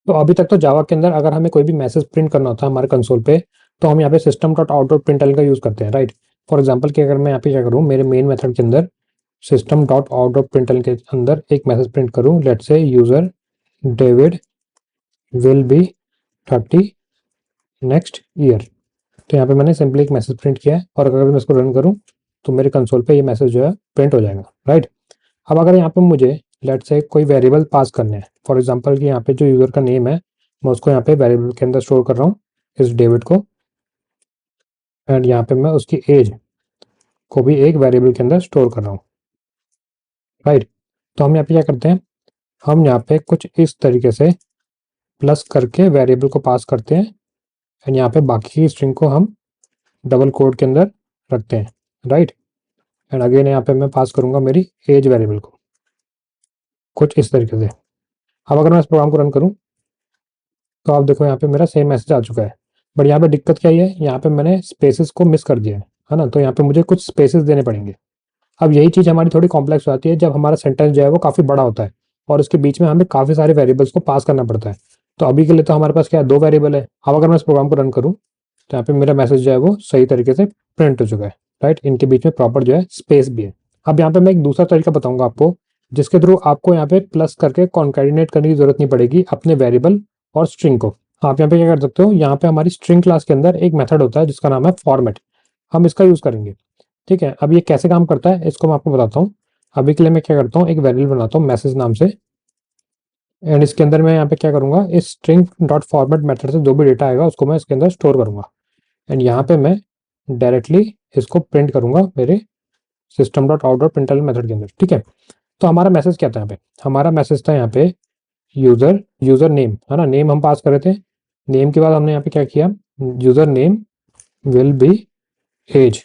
तो अभी तक तो जावा के अंदर अगर हमें कोई भी मैसेज प्रिंट करना होता है हमारे कंसोल पे, तो हम यहाँ पे system dot out dot println का यूज़ करते हैं, राइट। फॉर एग्जाम्पल कि अगर मैं यहाँ पे क्या करूँ, मेरे मेन मेथड के अंदर system dot out dot println के अंदर एक मैसेज प्रिंट करूँ, let's say user David will be 30 next year. तो यहाँ पे मैंने सिंपली एक मैसेज प्रिंट किया है, और अगर मैं इसको रन करूँ तो मेरे कंसोल पे ये मैसेज जो है प्रिंट हो जाएगा, राइट। अब अगर यहाँ पे मुझे लेट्स से कोई वेरिएबल पास करने हैं, फॉर एग्जांपल कि यहाँ पे जो यूज़र का नेम है मैं उसको यहाँ पे वेरिएबल के अंदर स्टोर कर रहा हूँ, इस डेविड को, एंड यहाँ पे मैं उसकी एज को भी एक वेरिएबल के अंदर स्टोर कर रहा हूँ, राइट। तो हम यहाँ पे क्या करते हैं, हम यहाँ पे कुछ इस तरीके से प्लस करके वेरिएबल को पास करते हैं, एंड यहाँ पे बाकी की स्ट्रिंग को हम डबल कोड के अंदर रखते हैं, राइट। एंड अगेन यहाँ पे मैं पास करूँगा मेरी एज वेरिएबल को कुछ इस तरीके से। अब अगर मैं इस प्रोग्राम को रन करूँ तो आप देखो यहाँ पे मेरा सेम मैसेज आ चुका है, बट यहाँ पे दिक्कत क्या है, यहाँ पे मैंने स्पेसेस को मिस कर दिया है ना, तो यहाँ पे मुझे कुछ स्पेसेस देने पड़ेंगे। अब यही चीज़ हमारी थोड़ी कॉम्प्लेक्स हो जाती है जब हमारा सेंटेंस जो है वो काफ़ी बड़ा होता है और उसके बीच में हमें काफ़ी सारे वेरिएबल्स को पास करना पड़ता है। तो अभी के लिए तो हमारे पास क्या है, 2 वेरिएबल है। अब अगर मैं इस प्रोग्राम को रन करूँ तो यहाँ पे मेरा मैसेज जो है वो सही तरीके से प्रिंट हो चुका है, राइट। इनके बीच में प्रॉपर जो है स्पेस भी है। अब यहाँ पे मैं एक दूसरा तरीका बताऊंगा आपको, जिसके थ्रू आपको यहाँ पे प्लस करके कॉन्कैटिनेट करने की जरूरत नहीं पड़ेगी अपने वेरिएबल और स्ट्रिंग को। आप यहाँ पे क्या कर सकते हो, यहाँ पे हमारी स्ट्रिंग क्लास के अंदर एक मेथड होता है जिसका नाम है फॉर्मेट, हम इसका यूज करेंगे, ठीक है। अब ये कैसे काम करता है इसको मैं आपको बताता हूँ। अभी के लिए मैं क्या करता हूँ, एक वेरिएबल बनाता हूँ मैसेज नाम से, एंड इसके अंदर मैं यहाँ पे क्या करूँगा, इस स्ट्रिंग डॉट फॉर्मेट मेथड से जो भी डेटा आएगा उसको मैं इसके अंदर स्टोर करूँगा, एंड यहाँ पे मैं डायरेक्टली इसको प्रिंट करूँगा मेरे system dot out dot println method के अंदर, ठीक है। तो हमारा मैसेज क्या था यहाँ पे, हमारा मैसेज था यहाँ पे यूजर नेम, है ना, नेम हम पास कर रहे थे। नेम के बाद हमने यहाँ पे क्या किया, user name will be age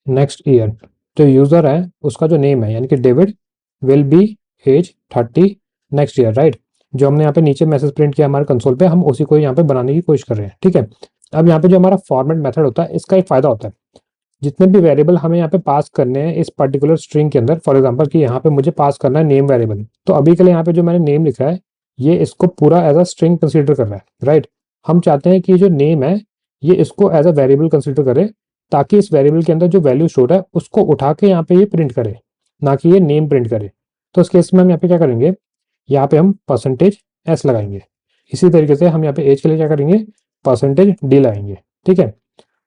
next year. जो यूजर है उसका जो नेम है यानी कि David will be age 30 next year, right. जो हमने यहाँ पे नीचे मैसेज प्रिंट किया हमारे कंसोल पे, हम उसी को यहाँ पे बनाने की कोशिश कर रहे हैं, ठीक है। अब यहाँ पे जो हमारा फॉर्मेट मेथड होता है इसका एक फायदा होता है, जितने भी वेरिएबल हमें यहाँ पे पास करने हैं इस पर्टिकुलर स्ट्रिंग के अंदर, फॉर एग्जांपल कि यहाँ पे मुझे पास करना है नेम वेरिएबल, तो अभी के लिए यहाँ पे जो मैंने नेम लिखा है ये इसको पूरा एज अ स्ट्रिंग कंसीडर कर रहा है, राइट। हम चाहते हैं कि जो नेम है ये इसको एज अ वेरिएबल कंसीडर करे, ताकि इस वेरिएबल के अंदर जो वैल्यू स्टोर है उसको उठा के यहाँ पे ये प्रिंट करे, ना कि ये नेम प्रिंट करे। तो इस केस में हम यहाँ पे क्या करेंगे, यहाँ पे हम परसेंटेज एस लगाएंगे। इसी तरीके से हम यहाँ पे एज के लिए क्या करेंगे, परसेंटेज डी लगाएंगे, ठीक है।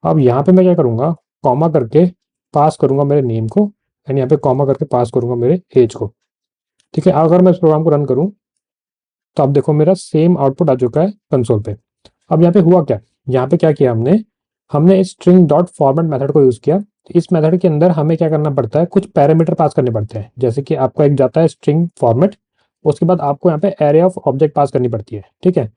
अब यहाँ पे मैं क्या करूँगा, कॉमा करके पास करूँगा मेरे नेम को, एंड यहाँ पे कॉमा करके पास करूँगा मेरे एज को, ठीक है। अगर मैं इस प्रोग्राम को रन करूँ तो अब देखो मेरा सेम आउटपुट आ चुका है कंसोल पे। अब यहाँ पे हुआ क्या, यहाँ पे क्या किया हमने, हमने इस स्ट्रिंग डॉट फॉर्मेट मेथड को यूज किया। इस मेथड के अंदर हमें क्या करना पड़ता है, कुछ पैरामीटर पास करने पड़ते हैं, जैसे कि आपका एक जाता है स्ट्रिंग फॉर्मेट, उसके बाद आपको यहाँ पे एरे ऑफ ऑब्जेक्ट पास करनी पड़ती है, ठीक है।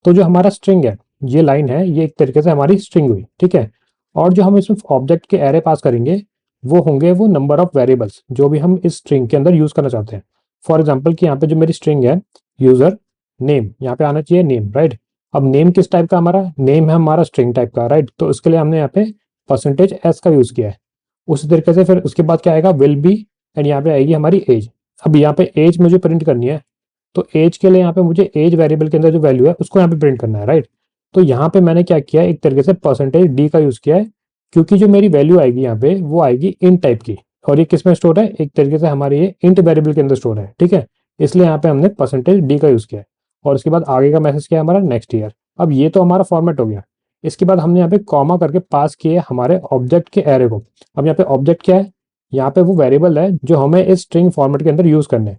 तो जो हमारा स्ट्रिंग है, ये लाइन है, ये एक तरीके से हमारी स्ट्रिंग हुई, ठीक है। और जो हम इसमें ऑब्जेक्ट के एरे पास करेंगे वो होंगे वो नंबर ऑफ वेरिएबल्स जो भी हम इस स्ट्रिंग के अंदर यूज करना चाहते हैं। फॉर एग्जाम्पल कि यहाँ पे जो मेरी स्ट्रिंग है यूजर नेम, यहाँ पे आना चाहिए नेम, राइट। अब नेम किस टाइप का, हमारा नेम है हमारा स्ट्रिंग टाइप का, राइट। तो इसके लिए हमने यहाँ पे परसेंटेज एस का यूज किया है। उसी तरीके से फिर उसके बाद क्या आएगा, विल बी, एंड यहाँ पे आएगी हमारी एज। अब यहाँ पे एज मुझे प्रिंट करनी है, तो एज के लिए यहाँ पे मुझे एज वेरिएबल के अंदर जो वैल्यू है उसको यहाँ पे प्रिंट करना है, राइट। तो यहाँ पे मैंने क्या किया, एक तरीके से परसेंटेज डी का यूज किया है, क्योंकि जो मेरी वैल्यू आएगी यहाँ पे वो आएगी इन टाइप की, और ये किस में स्टोर है, एक तरीके से हमारे ये इंट वेरिएबल के अंदर स्टोर है, ठीक है। इसलिए यहाँ पे हमने परसेंटेज डी का यूज किया है, और उसके बाद आगे का मैसेज क्या है हमारा, नेक्स्ट ईयर। अब ये तो हमारा फॉर्मेट हो गया। इसके बाद हमने यहाँ पे कॉमा करके पास किए हमारे ऑब्जेक्ट के एरे को। अब यहाँ पे ऑब्जेक्ट क्या है, यहाँ पे वो वेरिएबल है जो हमें इस स्ट्रिंग फॉर्मेट के अंदर यूज करने हैं।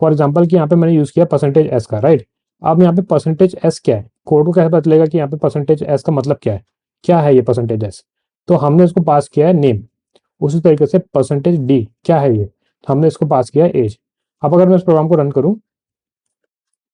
फॉर एग्जाम्पल कि यहाँ पे मैंने यूज किया परसेंटेज एस का, राइट। अब यहाँ पे परसेंटेज एस क्या है, कोड को कैसे पता चलेगा कि यहाँ पे परसेंटेज एस का मतलब क्या है ये परसेंटेज एस, तो हमने इसको पास किया है नेम। उसी तरीके से परसेंटेज डी क्या है ये, तो हमने इसको पास किया है एज। अब अगर मैं इस प्रोग्राम को रन करूँ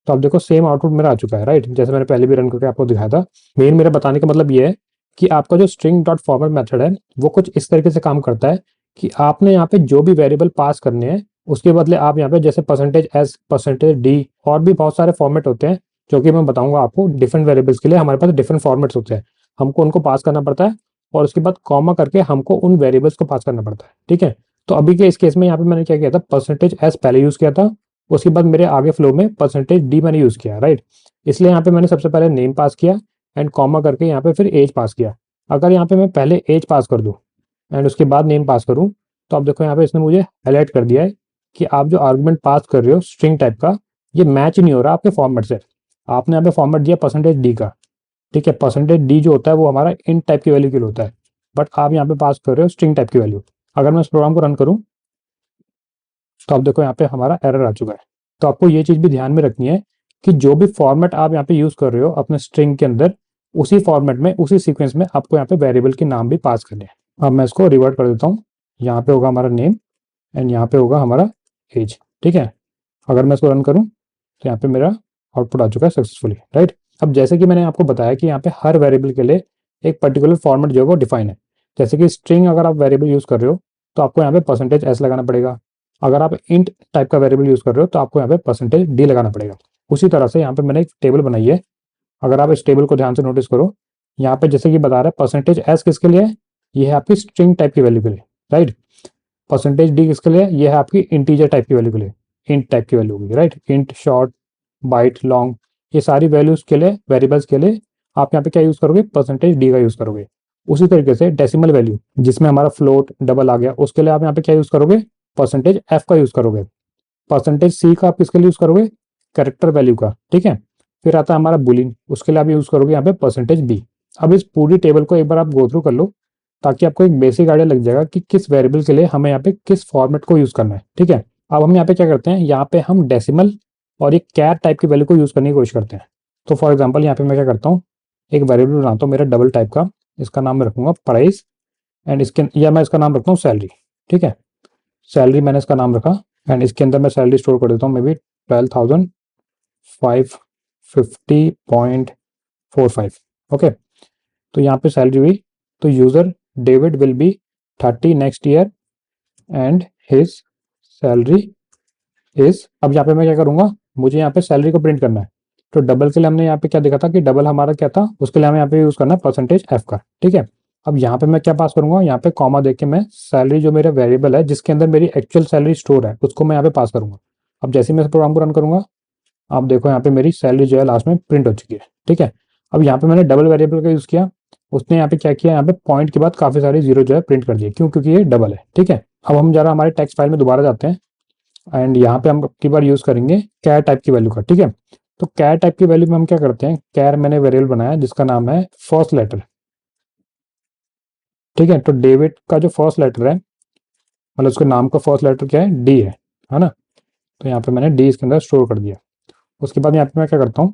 तो आप देखो सेम आउटपुट मेरा आ चुका है, राइट, जैसे मैंने पहले भी रन करके आपको दिखाया था। मेन मेरा बताने का मतलब ये है कि आपका जो स्ट्रिंग डॉट फॉर्मेट मेथड है वो कुछ इस तरीके से काम करता है कि आपने यहाँ पे जो भी वेरिएबल पास करने हैं उसके बदले आप यहाँ पे जैसे परसेंटेज एस, परसेंटेज डी, और भी बहुत सारे फॉर्मेट होते हैं जो कि मैं बताऊंगा आपको। डिफरेंट वेरिएबल्स के लिए हमारे पास डिफरेंट फॉर्मेट्स होते हैं, हमको उनको पास करना पड़ता है, और उसके बाद कॉमा करके हमको उन वेरिएबल्स को पास करना पड़ता है, ठीक है। तो अभी के इस केस में यहाँ पे मैंने क्या किया था, परसेंटेज एस पहले यूज किया था, उसके बाद मेरे आगे फ्लो में परसेंटेज डी मैंने यूज़ किया, राइट। इसलिए यहाँ पे मैंने सबसे पहले नेम पास किया एंड कॉमा करके यहाँ पे फिर एज पास किया। अगर यहाँ पे मैं पहले एज पास कर दूँ एंड उसके बाद नेम पास करूँ, तो आप देखो यहाँ पे इसने मुझे हाईलाइट कर दिया है कि आप जो आर्गुमेंट पास कर रहे हो स्ट्रिंग टाइप का, ये मैच नहीं हो रहा आपके फॉर्मेट से। आपने यहाँ पे फॉर्मेट दिया परसेंटेज डी का, ठीक है। परसेंटेज डी जो होता है वो हमारा int टाइप की वैल्यू के लिए होता है, बट आप यहाँ पे पास कर रहे हो स्ट्रिंग टाइप की वैल्यू। अगर मैं इस प्रोग्राम को रन करूँ तो आप देखो यहाँ पे हमारा एरर आ चुका है। तो आपको ये चीज़ भी ध्यान में रखनी है कि जो भी फॉर्मेट आप यहाँ पे यूज़ कर रहे हो अपने स्ट्रिंग के अंदर, उसी फॉर्मेट में उसी सीक्वेंस में आपको यहाँ पे वेरिएबल के नाम भी पास करने हैं। अब मैं इसको रिवर्ट कर देता हूँ। यहाँ पे होगा हमारा नेम एंड यहाँ पे होगा हमारा एज, ठीक है। अगर मैं इसको रन करूँ तो यहाँ पे मेरा आउटपुट आ चुका है सक्सेसफुली, राइट। अब जैसे कि मैंने आपको बताया कि यहाँ पे हर वेरिएबल के लिए एक पर्टिकुलर फॉर्मेट जो है वो डिफाइन है। जैसे कि स्ट्रिंग अगर आप वेरिएबल यूज़ कर रहे हो तो आपको यहाँ पे परसेंटेज एस लगाना पड़ेगा। अगर आप इंट टाइप का वेरिएबल यूज़ कर रहे हो तो आपको यहाँ पे परसेंटेज डी लगाना पड़ेगा। उसी तरह से यहाँ पे मैंने एक टेबल बनाई है। अगर आप इस टेबल को ध्यान से नोटिस करो, यहाँ पे जैसे कि बता रहा है परसेंटेज एस किसके लिए है, ये है आपकी स्ट्रिंग टाइप की वैल्यू के लिए, राइट। परसेंटेज डी किसके लिए, ये है आपकी इंटीजर टाइप की वैल्यू के लिए, इंट टाइप की वैल्यू होगी, right. Int, short, byte, long, ये सारी वैल्यूज के लिए, वेरिएबल्स के लिए आप यहाँ पे क्या यूज करोगे, परसेंटेज डी का यूज करोगे। उसी तरीके से डेसिमल वैल्यू जिसमें हमारा फ्लोट डबल आ गया, उसके लिए आप यहाँ पे क्या यूज करोगे, परसेंटेज एफ का यूज करोगे। परसेंटेज सी का आप किसके लिए यूज करोगे, कैरेक्टर वैल्यू का, ठीक है। फिर आता है हमारा बुलियन, उसके लिए आप यूज करोगे यहाँ पे परसेंटेज बी। अब इस पूरी टेबल को एक बार आप गो थ्रू कर लो ताकि आपको एक बेसिक आइडिया लग जाएगा कि किस वेरिएबल के लिए हमें यहाँ पे किस फॉर्मेट को यूज करना है, ठीक है। अब हम यहाँ पे क्या करते हैं, यहाँ पे हम डेसिमल और एक कैर टाइप की वैल्यू को यूज करने की कोशिश करते हैं। तो फॉर एग्जाम्पल यहाँ पे मैं क्या करता हूँ, एक वेरिएबल बनाता हूँ मेरा डबल टाइप का, इसका नाम मैं रखूंगा प्राइस एंड इसके, या मैं इसका नाम रखता हूँ सैलरी, ठीक है। सैलरी मैंने इसका नाम रखा एंड इसके अंदर मैं सैलरी स्टोर कर देता हूँ, मे बी 12,550.45, ओके। तो यहाँ पे सैलरी हुई, तो user David will be 30 next year and his salary is. अब यहाँ पे मैं क्या करूंगा, मुझे यहाँ पे सैलरी को प्रिंट करना है। तो डबल के लिए हमने यहाँ पे क्या देखा था कि डबल हमारा क्या था, उसके लिए हमें यहाँ पे यूज करना है परसेंटेज एफ का, ठीक है। अब यहाँ पे मैं क्या पास करूंगा, यहाँ पे कॉमा देके मैं सैलरी जो मेरा वेरिएबल है जिसके अंदर मेरी एक्चुअल सैलरी स्टोर है उसको मैं यहाँ पे पास करूंगा। अब जैसे मैं इस प्रोग्राम को रन करूंगा, आप देखो यहाँ पे मेरी सैलरी जो है लास्ट में प्रिंट हो चुकी है, ठीक है। अब यहाँ पे मैंने डबल वेरिएबल का यूज किया, उसने यहाँ पे क्या किया, यहाँ पे पॉइंट के बाद काफी सारी जीरो जो है प्रिंट कर दिए, क्यों, क्योंकि ये डबल है, ठीक है। अब हम जरा हमारे टेक्स्ट फाइल में दोबारा जाते हैं एंड यहाँ पे हम की बार यूज करेंगे कैर टाइप की वैल्यू का, ठीक है। तो कैर टाइप की वैल्यू में हम क्या करते हैं, कैर मैंने वेरिएबल बनाया जिसका नाम है फर्स्ट लेटर, ठीक है। तो डेविड का जो फर्स्ट लेटर है, मतलब उसके नाम का फर्स्ट लेटर क्या है, डी है ना। तो यहाँ पे मैंने डी इसके अंदर स्टोर कर दिया। उसके बाद यहाँ पे मैं क्या करता हूँ,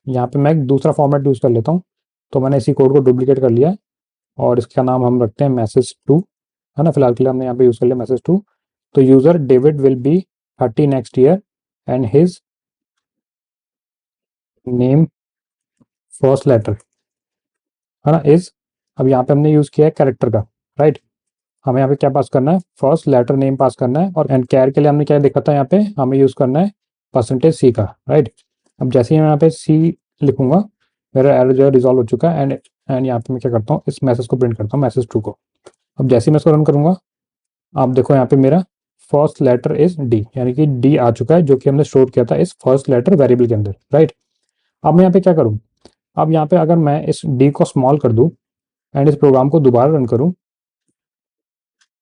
यहाँ पे मैं एक दूसरा फॉर्मेट यूज कर लेता हूँ। तो मैंने इसी कोड को डुप्लीकेट कर लिया और इसका नाम हम रखते हैं मैसेज 2, है ना। फिलहाल के लिए हमने यहाँ पे यूज कर लिया मैसेज 2। तो user David will be 30 next year and his name first letter, है ना, इज। अब यहाँ पे हमने यूज किया है कैरेक्टर का, राइट। हमें यहाँ पे क्या पास करना है, फर्स्ट लेटर नेम पास करना है। और एंड कैर के लिए हमने क्या देखा था, यहाँ पे हमें यूज करना है परसेंटेज सी का, राइट। अब जैसे ही मैं यहाँ पे सी लिखूंगा, मेरा एरर जो है रिजॉल्व हो चुका है एंड यहाँ पे मैं क्या करता हूँ, इस मैसेज को प्रिंट करता हूँ, मैसेज 2 को। अब जैसे ही मैं इसको रन करूंगा, आप देखो यहाँ पे मेरा फर्स्ट लेटर इज डी, यानी कि डी आ चुका है जो कि हमने स्टोर किया था इस फर्स्ट लेटर वेरिएबल के अंदर, राइट। अब मैं यहाँ पे क्या करूँ, अब यहाँ पे अगर मैं इस डी को स्मॉल कर दूं एंड इस प्रोग्राम को दोबारा रन करूं,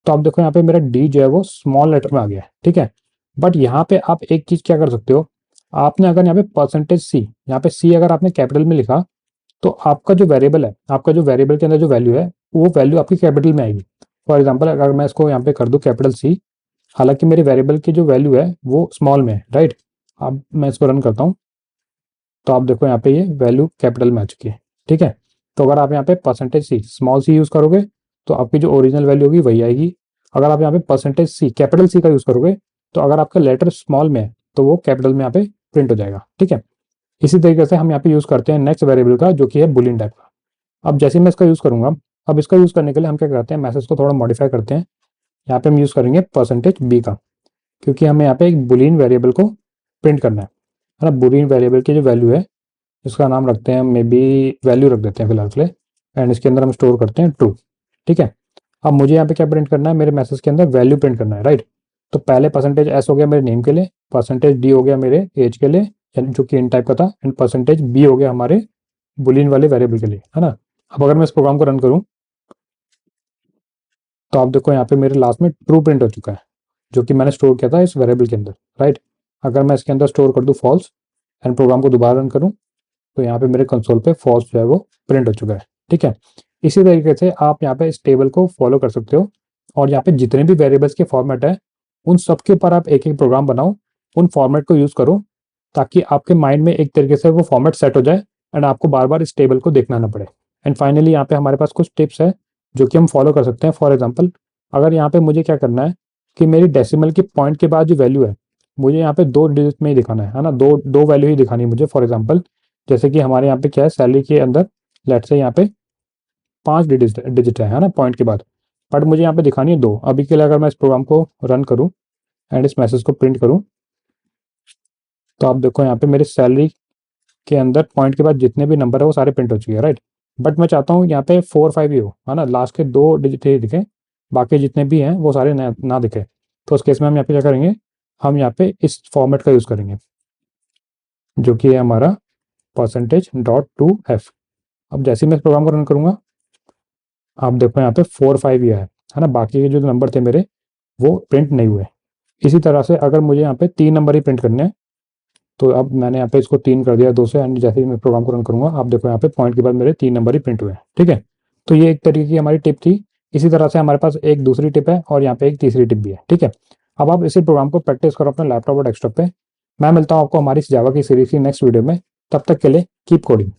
तो आप देखो यहाँ पे मेरा डी जो है वो स्मॉल लेटर में आ गया है, ठीक है। बट यहाँ पे आप एक चीज क्या कर सकते हो, आपने अगर यहाँ पे परसेंटेज सी, यहाँ पे सी अगर आपने कैपिटल में लिखा, तो आपका जो वेरिएबल है, आपका जो वेरिएबल के अंदर जो वैल्यू है, वो वैल्यू आपकी कैपिटल में आएगी। फॉर एग्जाम्पल अगर मैं इसको यहाँ पे कर दूं कैपिटल सी, हालांकि मेरी वेरिएबल की जो वैल्यू है वो स्मॉल में है, राइट। अब मैं इसको रन करता हूँ, तो आप देखो यहाँ पे ये वैल्यू कैपिटल में आ चुकी है, ठीक है। तो अगर आप यहाँ पे percentage C small C use करोगे तो आपकी जो ओरिजिनल वैल्यू होगी वही आएगी। अगर आप यहाँ पे परसेंटेज सी कैपिटल सी का यूज करोगे, तो अगर आपका लेटर स्मॉल में है तो वो कैपिटल में यहाँ पे प्रिंट हो जाएगा, ठीक है। इसी तरीके से हम यहाँ पे यूज करते हैं नेक्स्ट वेरिएबल का जो कि है बुलियन टाइप का। अब जैसे मैं इसका यूज करूंगा, अब इसका यूज करने के लिए हम क्या करते हैं, मैसेज को थोड़ा मॉडिफाई करते हैं। यहाँ पे हम यूज करेंगे परसेंटेज बी का, क्योंकि हमें यहाँ पे एक बुलियन वेरिएबल को प्रिंट करना है ना। बुलियन वेरिएबल की जो वैल्यू है, इसका नाम रखते हैं, मे बी वैल्यू रख देते हैं फिलहाल के लिए, एंड इसके अंदर हम स्टोर करते हैं ट्रू, ठीक है। अब मुझे यहाँ पे क्या प्रिंट करना है, मेरे मैसेज के अंदर वैल्यू प्रिंट करना है, राइट। तो पहले परसेंटेज एस हो गया मेरे नेम के लिए, परसेंटेज डी हो गया मेरे एज के लिए यानी जो कि इन टाइप का था, एंड परसेंटेज बी हो गया हमारे बुलियन वाले वेरिएबल के लिए, है ना। अब अगर मैं इस प्रोग्राम को रन करूं तो आप देखो यहाँ पे मेरे लास्ट में ट्रू प्रिंट हो चुका है, जो कि मैंने स्टोर किया था इस वेरिएबल के अंदर, राइट। अगर मैं इसके अंदर स्टोर कर दूं फॉल्स एंड प्रोग्राम को दोबारा रन करूं तो यहाँ पे मेरे कंसोल पे फॉल्स जो है वो प्रिंट हो चुका है, ठीक है। इसी तरीके से आप यहाँ पे इस टेबल को फॉलो कर सकते हो, और यहाँ पे जितने भी वेरिएबल्स के फॉर्मेट है उन सब के ऊपर आप एक एक प्रोग्राम बनाओ, उन फॉर्मेट को यूज करो, ताकि आपके माइंड में एक तरीके से वो फॉर्मेट सेट हो जाए एंड आपको बार बार इस टेबल को देखना ना पड़े। एंड फाइनली यहाँ पे हमारे पास कुछ टिप्स है जो कि हम फॉलो कर सकते हैं। फॉर एग्जाम्पल, अगर यहाँ पे मुझे क्या करना है कि मेरी डेसिमल की पॉइंट के बाद जो वैल्यू है मुझे यहाँ पे 2 डिजिट में ही दिखाना है ना, दो दो वैल्यू ही दिखानी है मुझे। फॉर एग्जाम्पल, जैसे कि हमारे यहाँ पे क्या है, सैलरी के अंदर लेट से यहाँ पे 5 डिजिट है ना पॉइंट के बाद, बट मुझे यहाँ पे दिखानी है 2। अभी के लिए अगर मैं इस प्रोग्राम को रन करूँ एंड इस मैसेज को प्रिंट करूँ तो आप देखो यहाँ पे मेरी सैलरी के अंदर पॉइंट के बाद जितने भी नंबर है वो सारे प्रिंट हो चुके हैं, राइट। बट मैं चाहता हूँ यहाँ पे 4 5 ही हो, है ना, लास्ट के 2 डिजिट ही दिखे, बाकी जितने भी हैं वो सारे ना दिखे। तो उस केस में हम यहाँ पे क्या करेंगे, हम यहाँ पे इस फॉर्मेट का यूज़ करेंगे जो कि है हमारा %.2f। अब जैसे ही मैं इस प्रोग्राम को रन करूँगा आप देखो यहाँ पे 4 5 ही है ना, बाकी के जो नंबर थे मेरे वो प्रिंट नहीं हुए। इसी तरह से अगर मुझे यहाँ पे 3 नंबर ही प्रिंट करने हैं तो अब मैंने यहाँ पे इसको 3 कर दिया 2 से, एंड जैसे ही मैं प्रोग्राम को रन करूँगा आप देखो यहाँ पे पॉइंट के बाद मेरे 3 नंबर ही प्रिंट हुए, ठीक है। तो ये एक तरीके की हमारी टिप थी। इसी तरह से हमारे पास एक दूसरी टिप है और यहाँ पे एक तीसरी टिप भी है, ठीक है। अब आप इसी प्रोग्राम को प्रैक्टिस करो अपने लैपटॉप और डेस्कटॉप पे। मैं मिलता हूँ आपको हमारी जावा की सीरीज की नेक्स्ट वीडियो में, तब तक के लिए कीप कोडिंग।